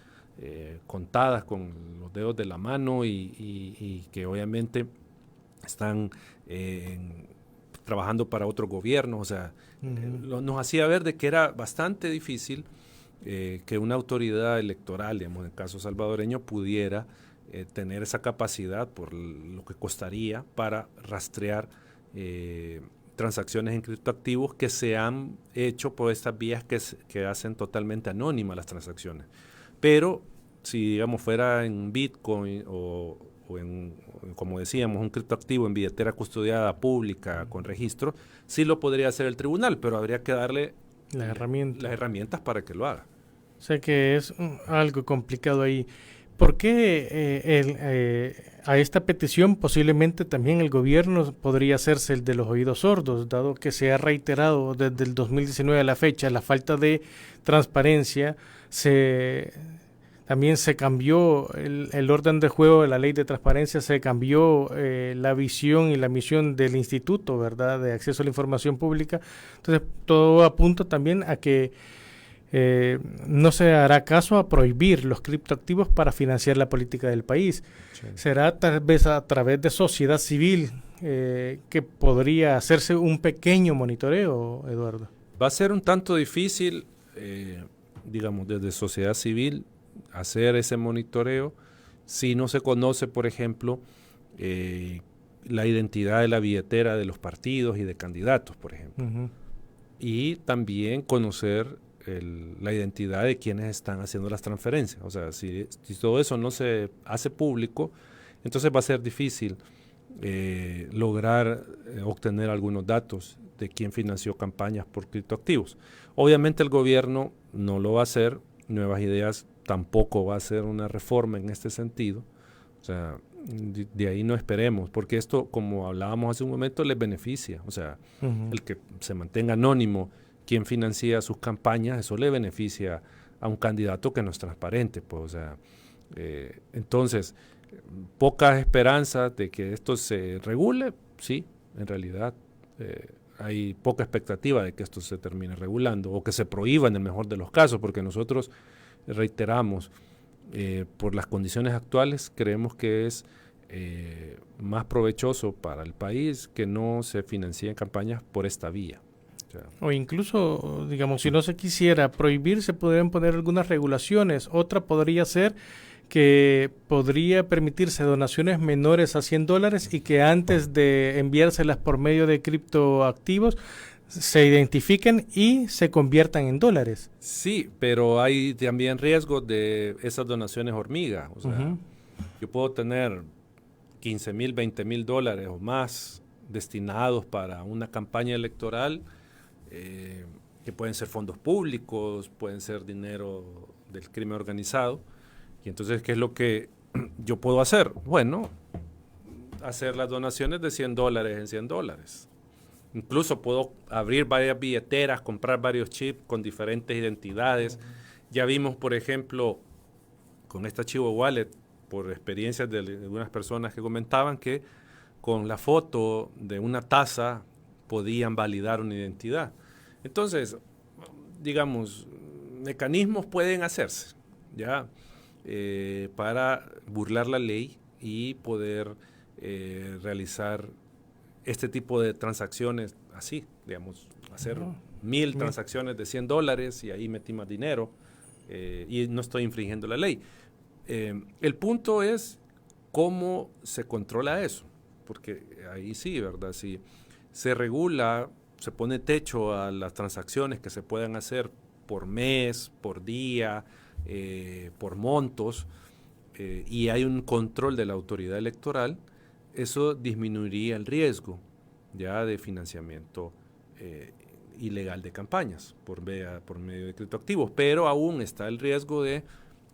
contadas con los dedos de la mano y que obviamente están trabajando para otro gobierno. O sea, nos hacía ver de que era bastante difícil que una autoridad electoral, digamos, en el caso salvadoreño, pudiera tener esa capacidad por lo que costaría para rastrear transacciones en criptoactivos que se han hecho por estas vías que hacen totalmente anónimas las transacciones. Pero si, digamos, fuera en Bitcoin o en, como decíamos, un criptoactivo en billetera custodiada pública con registro, sí lo podría hacer el tribunal, pero habría que darle las herramientas para que lo haga. O sea que es algo complicado ahí. ¿Por qué a esta petición posiblemente también el gobierno podría hacerse el de los oídos sordos, dado que se ha reiterado desde el 2019 a la fecha la falta de transparencia? También se cambió el orden de juego de la ley de transparencia, se cambió la visión y la misión del Instituto, ¿verdad?, de Acceso a la Información Pública. Entonces, todo apunta también a que no se hará caso a prohibir los criptoactivos para financiar la política del país. Sí. Será tal vez a través de sociedad civil que podría hacerse un pequeño monitoreo, Eduardo. Va a ser un tanto difícil, digamos, desde sociedad civil hacer ese monitoreo si no se conoce, por ejemplo, la identidad de la billetera de los partidos y de candidatos, por ejemplo. Y también conocer la identidad de quienes están haciendo las transferencias. O sea, si todo eso no se hace público, entonces va a ser difícil lograr obtener algunos datos de quién financió campañas por criptoactivos. Obviamente el gobierno no lo va a hacer, Nuevas Ideas tampoco va a hacer una reforma en este sentido. O sea, de ahí no esperemos, porque esto, como hablábamos hace un momento, les beneficia. O sea, el que se mantenga anónimo quién financia sus campañas, eso le beneficia a un candidato que no es transparente. Pues, o sea, entonces, pocas esperanzas de que esto se regule, sí, en realidad hay poca expectativa de que esto se termine regulando o que se prohíba en el mejor de los casos, porque nosotros reiteramos, por las condiciones actuales, creemos que es más provechoso para el país que no se financien campañas por esta vía. O incluso, digamos, si no se quisiera prohibir, se podrían poner algunas regulaciones. Otra podría ser que podría permitirse donaciones menores a $100 y que antes de enviárselas por medio de criptoactivos se identifiquen y se conviertan en dólares. Sí, pero hay también riesgo de esas donaciones hormiga. O sea, yo puedo tener $15,000, $20,000 o más destinados para una campaña electoral, que pueden ser fondos públicos, pueden ser dinero del crimen organizado. Y entonces, ¿qué es lo que yo puedo hacer? Bueno, hacer las donaciones de $100 en $100. Incluso puedo abrir varias billeteras, comprar varios chips con diferentes identidades. Ya vimos, por ejemplo, con esta Chivo Wallet, por experiencias de algunas personas que comentaban que con la foto de una taza podían validar una identidad. Entonces, digamos, mecanismos pueden hacerse, ¿ya? Para burlar la ley y poder realizar este tipo de transacciones así, digamos, hacer 1,000 transacciones de $100 y ahí metí más dinero y no estoy infringiendo la ley. El punto es cómo se controla eso, porque ahí sí, ¿verdad? Si se regula, se pone techo a las transacciones que se puedan hacer por mes, por día, por montos, y hay un control de la autoridad electoral, eso disminuiría el riesgo ya de financiamiento ilegal de campañas por medio de criptoactivos, pero aún está el riesgo de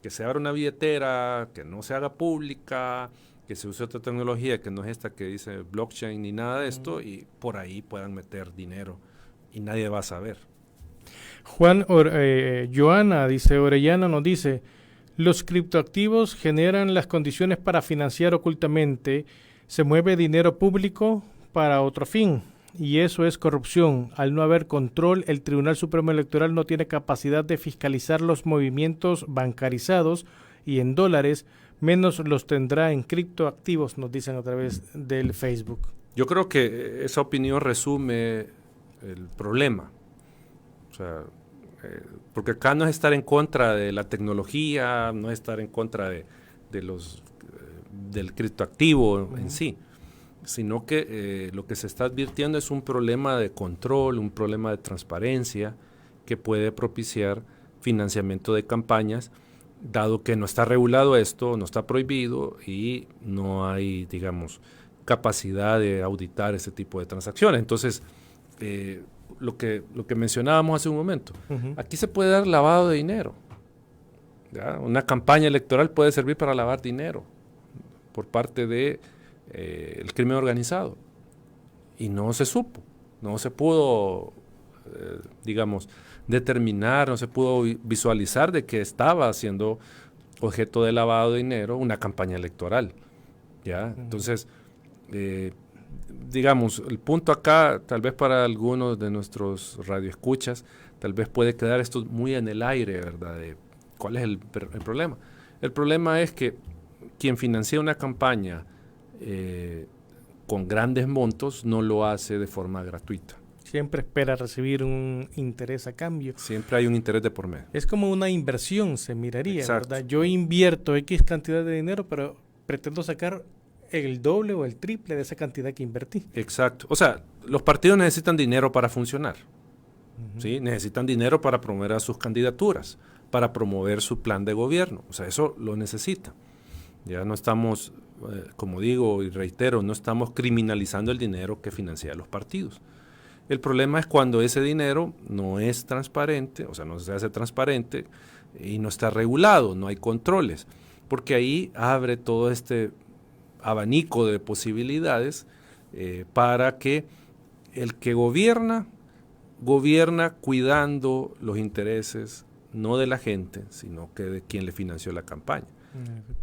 que se abra una billetera, que no se haga pública, que se use otra tecnología que no es esta que dice blockchain ni nada de esto, y por ahí puedan meter dinero y nadie va a saber. Joana dice, Orellana nos dice, los criptoactivos generan las condiciones para financiar ocultamente, se mueve dinero público para otro fin, y eso es corrupción. Al no haber control, el Tribunal Supremo Electoral no tiene capacidad de fiscalizar los movimientos bancarizados y en dólares, menos los tendrá en criptoactivos, nos dicen a través del Facebook. Yo creo que esa opinión resume el problema. O sea, porque acá no es estar en contra de la tecnología, no es estar en contra del criptoactivo en sí, sino que lo que se está advirtiendo es un problema de control, un problema de transparencia que puede propiciar financiamiento de campañas, dado que no está regulado esto, no está prohibido y no hay, digamos, capacidad de auditar ese tipo de transacciones. Entonces, lo que mencionábamos hace un momento, aquí se puede dar lavado de dinero. ¿Ya? Una campaña electoral puede servir para lavar dinero por parte de el crimen organizado y no se supo, no se pudo digamos determinar, no se pudo visualizar de que estaba siendo objeto de lavado de dinero una campaña electoral, ¿ya? Entonces digamos, el punto acá, tal vez para algunos de nuestros radioescuchas, tal vez puede quedar esto muy en el aire, ¿verdad? De ¿cuál es el problema? El problema es que quien financia una campaña con grandes montos no lo hace de forma gratuita. Siempre espera recibir un interés a cambio. Siempre hay un interés de por medio. Es como una inversión, se miraría, exacto, ¿verdad? Yo invierto X cantidad de dinero, pero pretendo sacar el doble o el triple de esa cantidad que invertí. Exacto. O sea, los partidos necesitan dinero para funcionar. ¿Sí? Necesitan dinero para promover a sus candidaturas, para promover su plan de gobierno. O sea, eso lo necesitan. Ya no estamos, como digo y reitero, no estamos criminalizando el dinero que financia a los partidos. El problema es cuando ese dinero no es transparente, o sea, no se hace transparente y no está regulado, no hay controles, porque ahí abre todo este abanico de posibilidades para que el que gobierna cuidando los intereses no de la gente, sino que de quien le financió la campaña.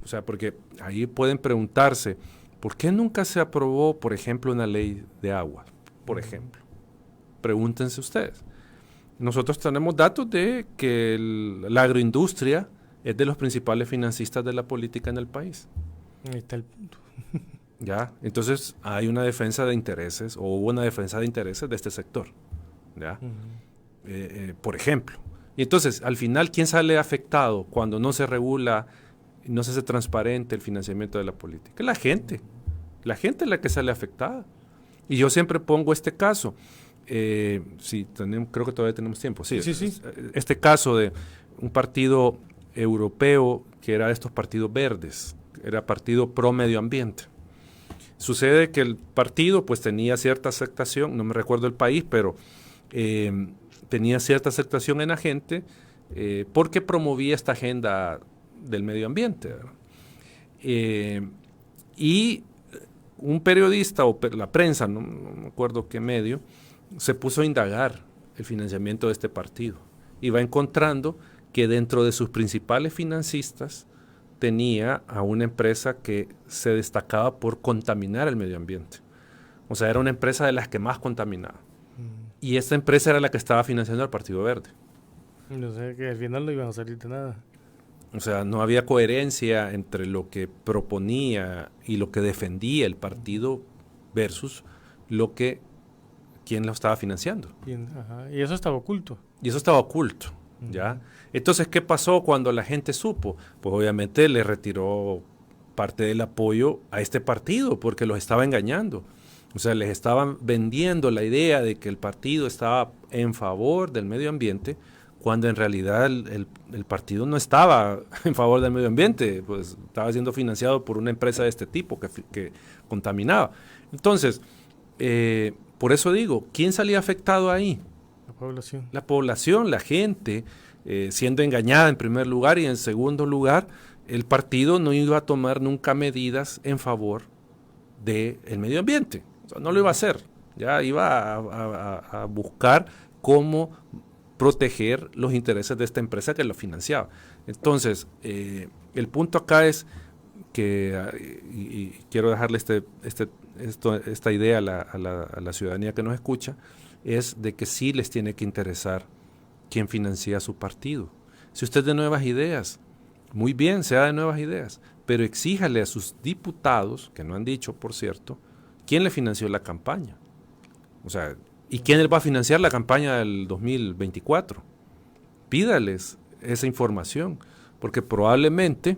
O sea, porque ahí pueden preguntarse, ¿por qué nunca se aprobó, por ejemplo, una ley de agua? Por ejemplo, pregúntense ustedes. Nosotros tenemos datos de que la agroindustria es de los principales financistas de la política en el país. Ahí está el punto. ¿Ya? Entonces hay una defensa de intereses, o hubo una defensa de intereses de este sector, ¿ya? Por ejemplo. Y entonces, al final, ¿quién sale afectado cuando no se regula no se hace transparente el financiamiento de la política. La gente es la que sale afectada. Y yo siempre pongo este caso, creo que todavía tenemos tiempo, sí. Este caso de un partido europeo que era de estos partidos verdes, era partido pro medio ambiente. Sucede que el partido pues tenía cierta aceptación, no me recuerdo el país, pero tenía cierta aceptación en la gente porque promovía esta agenda del medio ambiente. Y un periodista o la prensa, no me acuerdo qué medio, se puso a indagar el financiamiento de este partido y va encontrando que dentro de sus principales financistas tenía a una empresa que se destacaba por contaminar el medio ambiente. O sea, era una empresa de las que más contaminaba. Y esta empresa era la que estaba financiando al Partido Verde. No sé, que al final no iban a salir de nada. O sea, no había coherencia entre lo que proponía y lo que defendía el partido versus quién lo estaba financiando. Y eso estaba oculto. ¿Ya? Entonces, ¿qué pasó cuando la gente supo? Pues obviamente le retiró parte del apoyo a este partido porque los estaba engañando. O sea, les estaban vendiendo la idea de que el partido estaba en favor del medio ambiente cuando en realidad el partido no estaba en favor del medio ambiente, pues estaba siendo financiado por una empresa de este tipo que contaminaba. Entonces, por eso digo, ¿quién salía afectado ahí? La población, la gente, siendo engañada en primer lugar, y en segundo lugar, el partido no iba a tomar nunca medidas en favor del medio ambiente. O sea, no lo iba a hacer, ya iba a buscar cómo proteger los intereses de esta empresa que lo financiaba. Entonces, el punto acá es que, y quiero dejarle esta idea a la ciudadanía que nos escucha, es de que sí les tiene que interesar quién financia su partido. Si usted es de Nuevas Ideas, muy bien, sea de Nuevas Ideas, pero exíjale a sus diputados, que no han dicho, por cierto, quién le financió la campaña. O sea, ¿y quién les va a financiar la campaña del 2024? Pídales esa información, porque probablemente,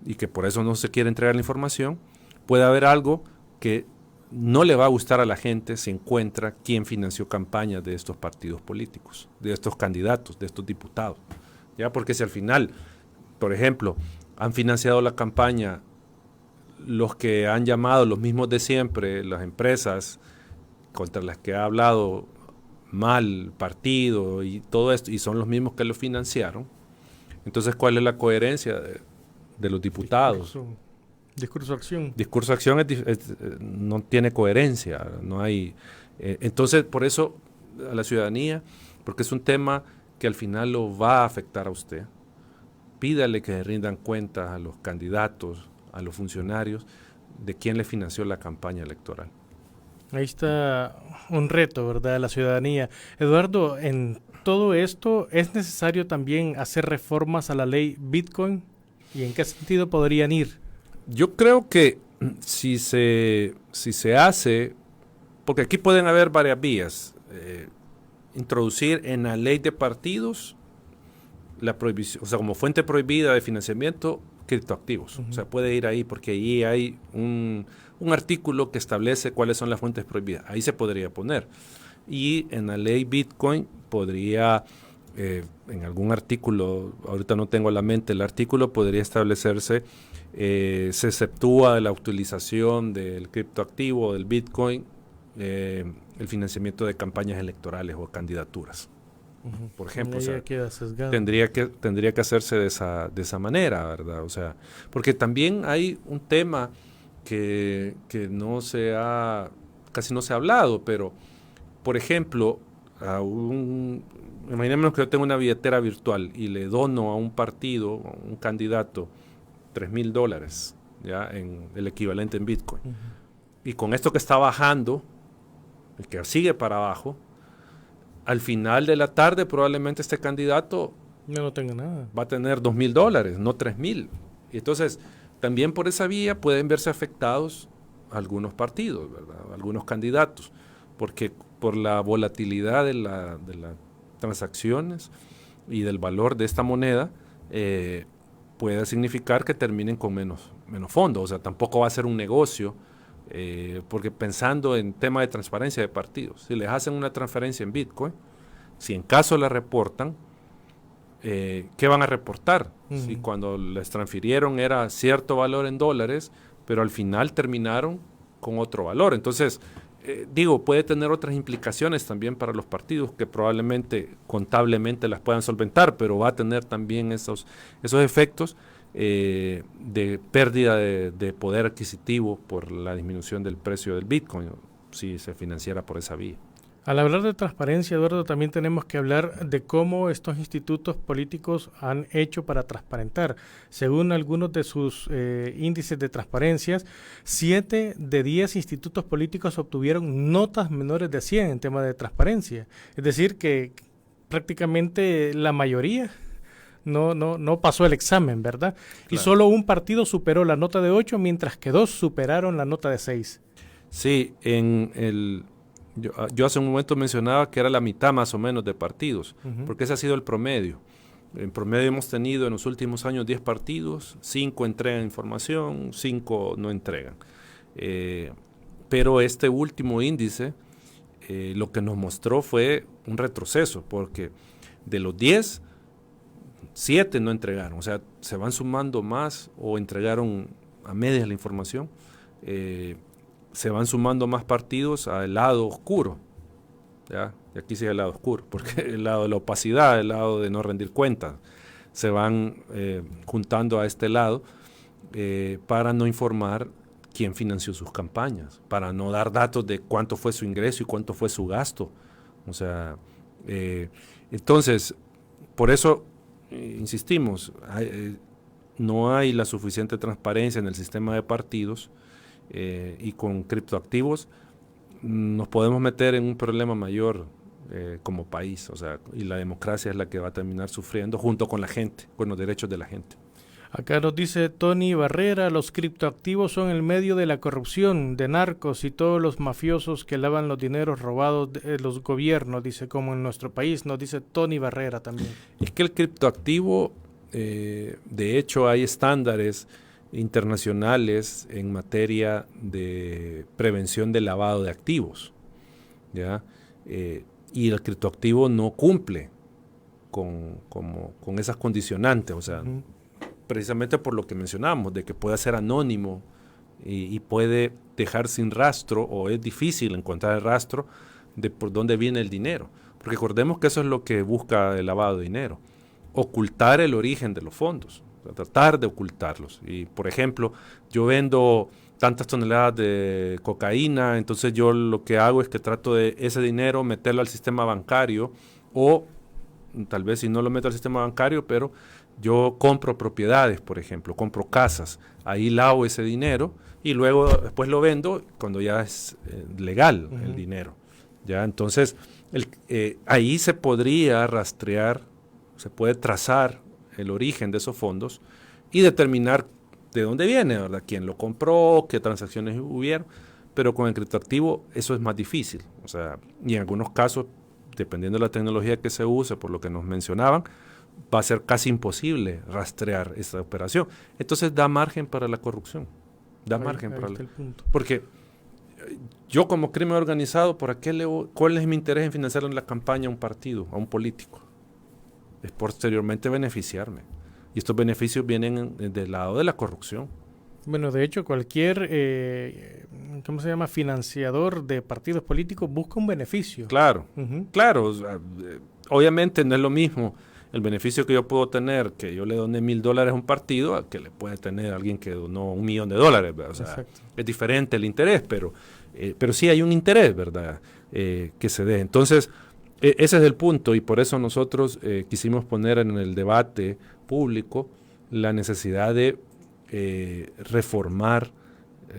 y que por eso no se quiere entregar la información, puede haber algo que no le va a gustar a la gente si encuentra quién financió campañas de estos partidos políticos, de estos candidatos, de estos diputados. ¿Ya? Porque si al final, por ejemplo, han financiado la campaña los que han llamado los mismos de siempre, las empresas contra las que ha hablado mal partido y todo esto, y son los mismos que lo financiaron, entonces ¿cuál es la coherencia de los diputados? Discurso-acción. Discurso-acción no tiene coherencia, no hay. Entonces, por eso, a la ciudadanía, porque es un tema que al final lo va a afectar a usted, pídale que rindan cuentas a los candidatos, a los funcionarios, de quién le financió la campaña electoral. Ahí está un reto, ¿verdad?, de la ciudadanía. Eduardo, en todo esto, ¿es necesario también hacer reformas a la ley Bitcoin? ¿Y en qué sentido podrían ir? Yo creo que si se hace, porque aquí pueden haber varias vías, introducir en la ley de partidos la prohibición, o sea, como fuente prohibida de financiamiento, criptoactivos. O sea, puede ir ahí porque ahí hay un artículo que establece cuáles son las fuentes prohibidas. Ahí se podría poner. Y en la ley Bitcoin podría, en algún artículo, ahorita no tengo a la mente el artículo, podría establecerse, se exceptúa de la utilización del criptoactivo, del Bitcoin, el financiamiento de campañas electorales o candidaturas. Por ejemplo, o sea, tendría que hacerse de esa manera, ¿verdad? O sea, porque también hay un tema que casi no se ha hablado, pero, por ejemplo, imaginémonos que yo tengo una billetera virtual y le dono a un partido, a un candidato, $3,000, ¿ya? En el equivalente en Bitcoin. Y con esto que está bajando, el que sigue para abajo, al final de la tarde probablemente este candidato no tenga nada. Va a tener $2,000, no 3,000. Y entonces, también por esa vía pueden verse afectados algunos partidos, ¿verdad? Algunos candidatos, porque por la volatilidad de las transacciones y del valor de esta moneda, puede significar que terminen con menos fondos. O sea, tampoco va a ser un negocio, porque pensando en tema de transparencia de partidos, si les hacen una transferencia en Bitcoin, si en caso la reportan, ¿qué van a reportar? Si cuando les transfirieron era cierto valor en dólares, pero al final terminaron con otro valor. Entonces, puede tener otras implicaciones también para los partidos que probablemente contablemente las puedan solventar, pero va a tener también esos efectos de pérdida de poder adquisitivo por la disminución del precio del Bitcoin, si se financiara por esa vía. Al hablar de transparencia, Eduardo, también tenemos que hablar de cómo estos institutos políticos han hecho para transparentar. Según algunos de sus índices de transparencia, 7 de 10 institutos políticos obtuvieron notas menores de 100 en tema de transparencia. Es decir, que prácticamente la mayoría no pasó el examen, ¿verdad? Claro. Y solo un partido superó la nota de 8, mientras que 2 superaron la nota de 6. Sí, Yo hace un momento mencionaba que era la mitad más o menos de partidos, porque ese ha sido el promedio. En promedio hemos tenido en los últimos años 10 partidos, 5 entregan información, 5 no entregan. Pero este último índice lo que nos mostró fue un retroceso, porque de los 10, 7 no entregaron. O sea, se van sumando más o entregaron a medias la información. Se van sumando más partidos al lado oscuro, ¿ya? Y aquí sigue el lado oscuro, porque el lado de la opacidad, el lado de no rendir cuentas, se van juntando a este lado para no informar quién financió sus campañas, para no dar datos de cuánto fue su ingreso y cuánto fue su gasto. O sea, entonces, por eso insistimos, no hay la suficiente transparencia en el sistema de partidos. Y con criptoactivos nos podemos meter en un problema mayor como país, o sea, y la democracia es la que va a terminar sufriendo junto con la gente, con los derechos de la gente. Acá nos dice Tony Barrera, los criptoactivos son el medio de la corrupción, de narcos y todos los mafiosos que lavan los dineros robados de los gobiernos, dice, como en nuestro país, nos dice Tony Barrera también. Es que el criptoactivo, de hecho hay estándares internacionales en materia de prevención del lavado de activos, ¿ya? Y el criptoactivo no cumple con esas condicionantes, o sea, precisamente por lo que mencionamos, de que puede ser anónimo y puede dejar sin rastro, o es difícil encontrar el rastro de por dónde viene el dinero, porque recordemos que eso es lo que busca el lavado de dinero, ocultar el origen de los fondos, tratar de ocultarlos. Y por ejemplo, yo vendo tantas toneladas de cocaína, entonces yo lo que hago es que trato de ese dinero meterlo al sistema bancario, o tal vez si no lo meto al sistema bancario, pero yo compro propiedades, por ejemplo, compro casas, ahí lavo ese dinero y luego después lo vendo cuando ya es legal el dinero, ¿ya? Entonces ahí se podría rastrear, se puede trazar el origen de esos fondos y determinar de dónde viene, ¿verdad? Quién lo compró, qué transacciones hubieron, pero con el criptoactivo eso es más difícil, o sea, y en algunos casos, dependiendo de la tecnología que se use, por lo que nos mencionaban, va a ser casi imposible rastrear esta operación. Entonces da margen para la corrupción, porque yo como crimen organizado, ¿cuál es mi interés en financiar la campaña a un partido, a un político? Es posteriormente beneficiarme. Y estos beneficios vienen del lado de la corrupción. Bueno, de hecho, cualquier, financiador de partidos políticos busca un beneficio. Claro, claro. O sea, obviamente no es lo mismo el beneficio que yo puedo tener, que yo le doné $1,000 a un partido, a que le puede tener alguien que donó $1,000,000, ¿verdad? O sea, es diferente el interés, pero sí hay un interés, ¿verdad? Que se dé. Entonces, ese es el punto, y por eso nosotros quisimos poner en el debate público la necesidad de reformar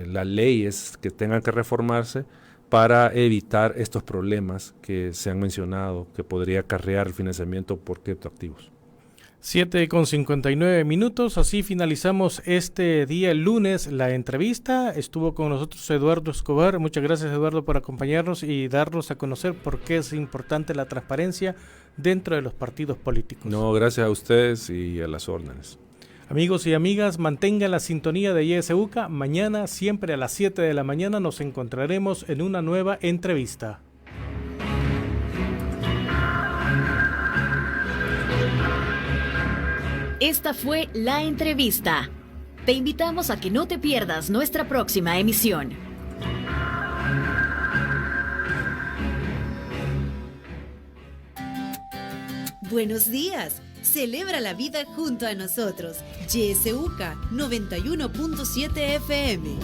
las leyes que tengan que reformarse para evitar estos problemas que se han mencionado, que podría acarrear el financiamiento por criptoactivos. 7:59, así finalizamos este día, el lunes, la entrevista. Estuvo con nosotros Eduardo Escobar. Muchas gracias, Eduardo, por acompañarnos y darnos a conocer por qué es importante la transparencia dentro de los partidos políticos. No, gracias a ustedes y a las órdenes. Amigos y amigas, mantengan la sintonía de YSUCA. Mañana, siempre a las 7 de la mañana, nos encontraremos en una nueva entrevista. Esta fue La Entrevista. Te invitamos a que no te pierdas nuestra próxima emisión. Buenos días. Celebra la vida junto a nosotros. YSUCA 91.7 FM.